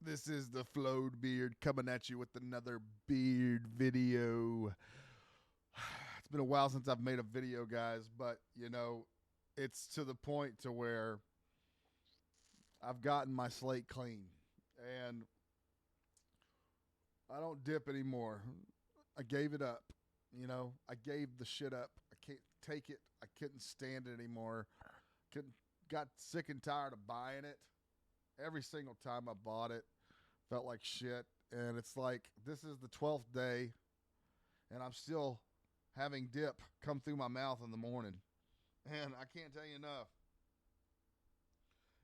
This is the Flowed Beard coming at you with another beard video. It's been a while since I've made a video, guys, but it's to the point to where I've gotten my slate clean and I don't dip anymore. I gave it up. I gave the shit up. I can't take it. I couldn't stand it anymore. Couldn't got sick and tired of buying it. Every single time I bought it, felt like shit. And it's like this is the 12th day, and I'm still having dip come through my mouth in the morning. And I can't tell you enough.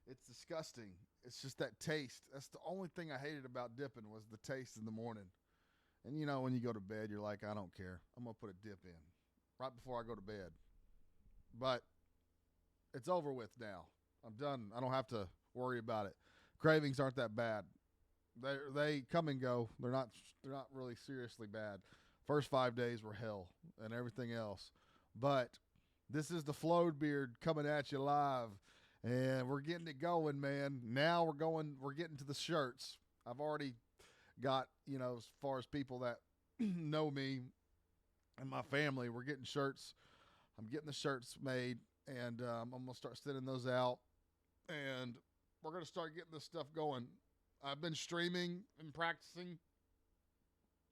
It's disgusting. It's just that taste. That's the only thing I hated about dipping was the taste in the morning. And when you go to bed, you're like, I don't care. I'm gonna put a dip in right before I go to bed. But it's over with now. I'm done. I don't have to worry about it. Cravings aren't that bad. They come and go. They're not really seriously bad. First 5 days were hell and everything else. But this is the Flowed Beard coming at you live. And we're getting it going, man. Now we're getting to the shirts. I've already got, as far as people that know me and my family, we're getting shirts. I'm getting the shirts made, and I'm going to start sending those out. And we're going to start getting this stuff going. I've been streaming and practicing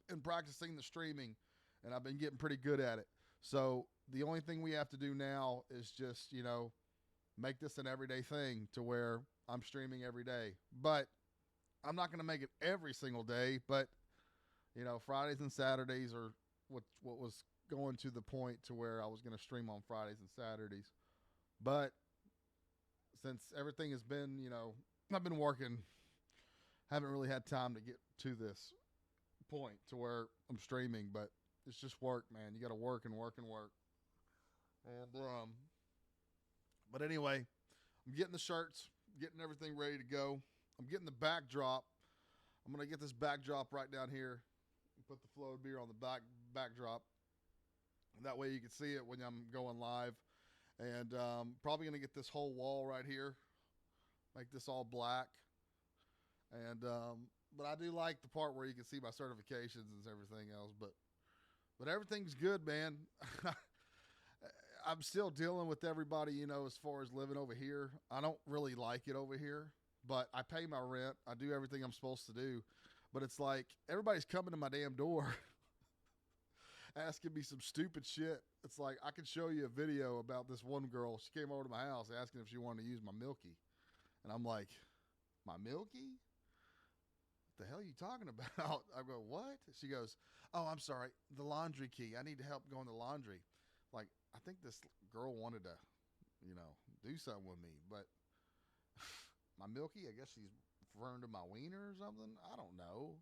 the streaming, and I've been getting pretty good at it. So the only thing we have to do now is just, make this an everyday thing to where I'm streaming every day. But I'm not going to make it every single day, but Fridays and Saturdays are what was going to the point to where I was going to stream on Fridays and Saturdays. But since everything has been, I've been working, haven't really had time to get to this point to where I'm streaming, but it's just work, man. You got to work and work and work. And but anyway, I'm getting the shirts, getting everything ready to go. I'm getting the backdrop. I'm gonna get this backdrop right down here and put the Flowed Beer on the backdrop. That way you can see it when I'm going live. And probably gonna get this whole wall right here, make this all black. And but I do like the part where you can see my certifications and everything else. But everything's good, man. I'm still dealing with everybody, as far as living over here. I don't really like it over here, but I pay my rent. I do everything I'm supposed to do. But it's like everybody's coming to my damn door asking me some stupid shit. It's like I can show you a video about this one girl. She came over to my house asking if she wanted to use my Milky. And I'm like, my Milky? What the hell are you talking about? I go, what? She goes, oh, I'm sorry. The laundry key. I need help going to laundry. Like, I think this girl wanted to, do something with me, but my Milky, I guess she's referring to my wiener or something. I don't know.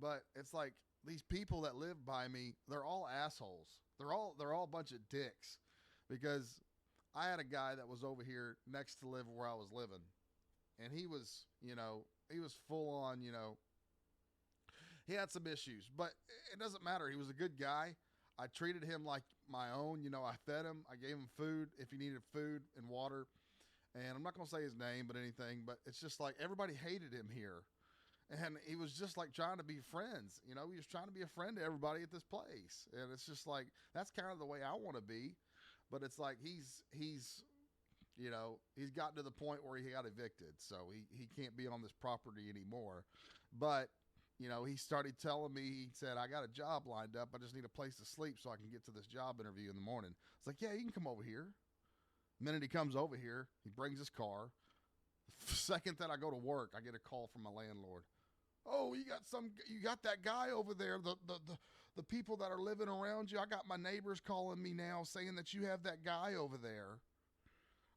But it's like these people that live by me, they're all assholes. They're all a bunch of dicks because I had a guy that was over here next to live where I was living, and he was, he was full on, he had some issues, but it doesn't matter. He was a good guy. I treated him like my own. I fed him. I gave him food if he needed food and water. And I'm not going to say his name, but anything. But it's just like everybody hated him here. And he was just like trying to be friends. He was trying to be a friend to everybody at this place. And it's just like, that's kind of the way I want to be. But it's like he's gotten to the point where he got evicted. So he can't be on this property anymore. But he started telling me, he said, I got a job lined up. I just need a place to sleep so I can get to this job interview in the morning. It's like, yeah, you can come over here. The minute he comes over here, he brings his car. The second that I go to work, I get a call from my landlord. Oh, you got that guy over there, the people that are living around you. I got my neighbors calling me now saying that you have that guy over there.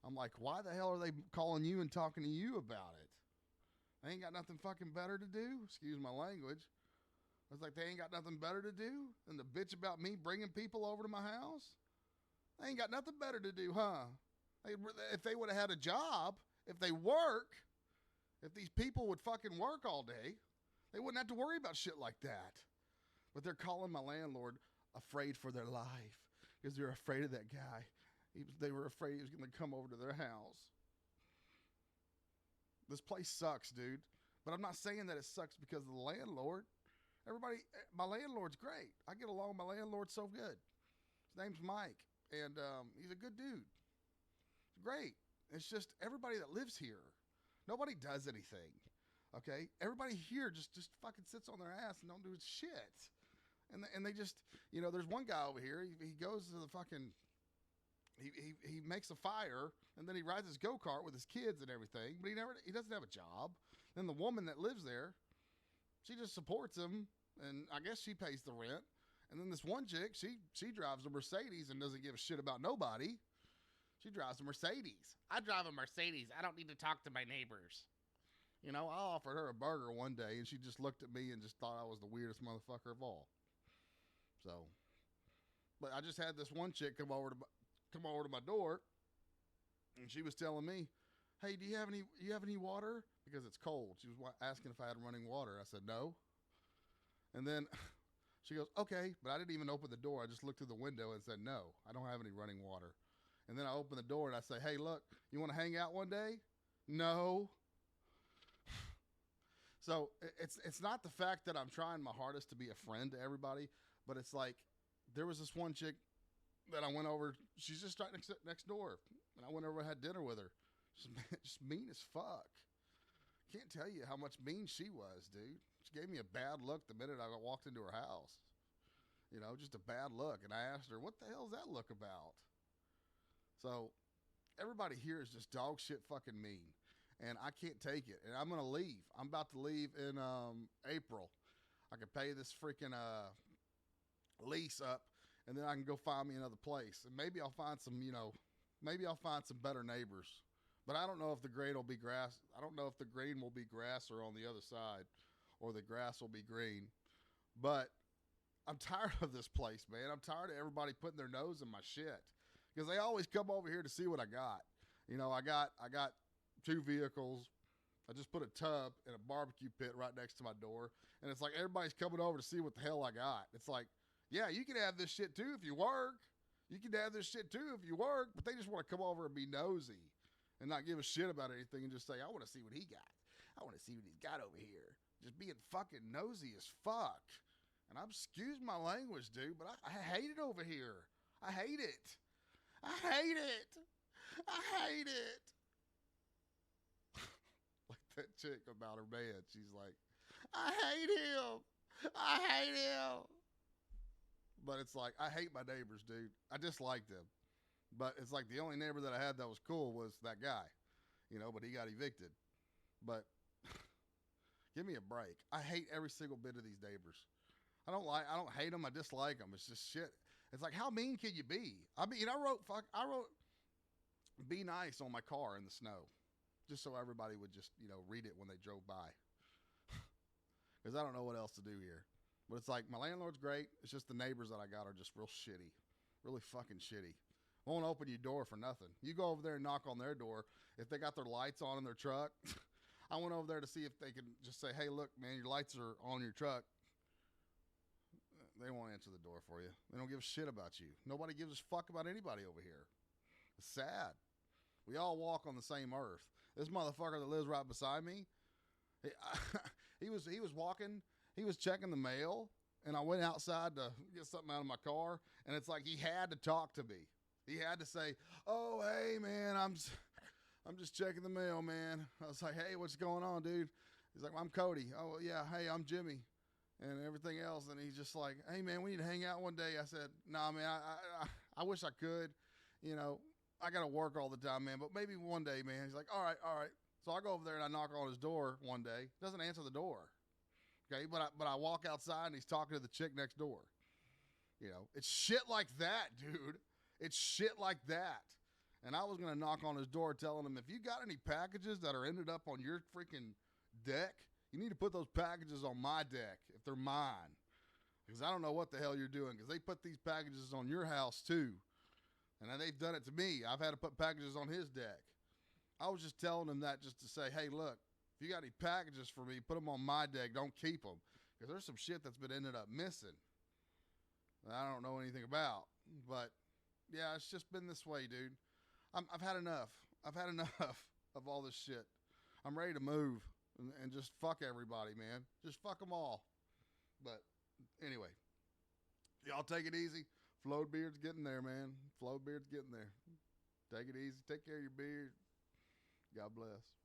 I'm like, why the hell are they calling you and talking to you about it? They ain't got nothing fucking better to do. Excuse my language. I was like, they ain't got nothing better to do than to bitch about me bringing people over to my house? They ain't got nothing better to do, huh? If they would have had a job, if they work, if these people would fucking work all day, they wouldn't have to worry about shit like that. But they're calling my landlord afraid for their life because they're afraid of that guy. They were afraid he was going to come over to their house. This place sucks, dude. But I'm not saying that it sucks because of the landlord. My landlord's great. I get along with my landlord so good. His name's Mike, and he's a good dude. Great. It's just everybody that lives here, nobody does anything. Okay, everybody here just fucking sits on their ass and don't do shit. And they just, there's one guy over here. He goes to the fucking. He makes a fire and then he rides his go-kart with his kids and everything, but he doesn't have a job. Then the woman that lives there, she just supports him, and I guess she pays the rent. And then this one chick, she drives a Mercedes and doesn't give a shit about nobody. She drives a Mercedes. I drive a Mercedes. I don't need to talk to my neighbors. I offered her a burger one day, and she just looked at me and just thought I was the weirdest motherfucker of all. So, but I just had this one chick come over to my door, and she was telling me, "Hey, do you have any water? Because it's cold." She was asking if I had running water. I said no. And then she goes, "Okay," but I didn't even open the door. I just looked through the window and said, "No, I don't have any running water." And then I open the door and I say, "Hey, look, you want to hang out one day?" No. So it's not the fact that I'm trying my hardest to be a friend to everybody, but it's like there was this one chick that I went over. She's just right next door, and I went over and had dinner with her. Just mean as fuck. Can't tell you how much mean she was, dude. She gave me a bad look the minute I walked into her house. Just a bad look. And I asked her, "What the hell is that look about?" So everybody here is just dog shit fucking mean. And I can't take it. And I'm going to leave. I'm about to leave in April. I can pay this freaking lease up, and then I can go find me another place. And maybe I'll find some, maybe I'll find some better neighbors. But I don't know if the green will be grass. I don't know if the green will be grass or on the other side, or the grass will be green. But I'm tired of this place, man. I'm tired of everybody putting their nose in my shit. Because they always come over here to see what I got. I got 2 vehicles. I just put a tub and a barbecue pit right next to my door. And it's like everybody's coming over to see what the hell I got. It's like, yeah, you can have this shit too if you work. You can have this shit too if you work. But they just want to come over and be nosy and not give a shit about anything and just say, "I want to see what he got. I want to see what he's got over here." Just being fucking nosy as fuck. And I'm, excuse my language, dude, but I hate it over here. I hate it. I hate it. I hate it. Like that chick about her man. She's like, "I hate him. I hate him." But it's like, I hate my neighbors, dude. I dislike them. But it's like the only neighbor that I had that was cool was that guy. But he got evicted. But give me a break. I hate every single bit of these neighbors. I don't hate them. I dislike them. It's just shit. It's like, how mean can you be? I mean, I wrote "be nice" on my car in the snow, just so everybody would just, read it when they drove by. Because I don't know what else to do here. But it's like, my landlord's great. It's just the neighbors that I got are just real shitty. Really fucking shitty. Won't open your door for nothing. You go over there and knock on their door. If they got their lights on in their truck, I went over there to see if they could just say, "Hey, look, man, your lights are on your truck." They won't answer the door for you. They don't give a shit about you. Nobody gives a fuck about anybody over here. It's sad. We all walk on the same earth. This motherfucker that lives right beside me, he was walking, he was checking the mail, and I went outside to get something out of my car, and it's like he had to talk to me. He had to say, "Oh, hey, man, I'm just checking the mail, man." I was like, "Hey, what's going on, dude?" He's like, "I'm Cody." "Oh, yeah, hey, I'm Jimmy," and everything else. And he's just like, "Hey, man, we need to hang out one day." I said, "Nah, man, I wish I could. I got to work all the time, man, but maybe one day, man." He's like, all right. So I go over there and I knock on his door one day. Doesn't answer the door. Okay, but I walk outside and he's talking to the chick next door. It's shit like that, dude. It's shit like that. And I was going to knock on his door telling him, if you got any packages that are ended up on your freaking deck, you need to put those packages on my deck if they're mine. Because I don't know what the hell you're doing, because they put these packages on your house too. And they've done it to me. I've had to put packages on his deck. I was just telling him that just to say, hey, look, if you got any packages for me, put them on my deck. Don't keep them. Because there's some shit that's been ended up missing that I don't know anything about. But, yeah, it's just been this way, dude. I've had enough. I've had enough of all this shit. I'm ready to move. and just fuck everybody, man. Just fuck them all. But anyway, y'all take it easy. Float Beard's getting there, man. Float Beard's getting there. Take it easy. Take care of your beard. God bless.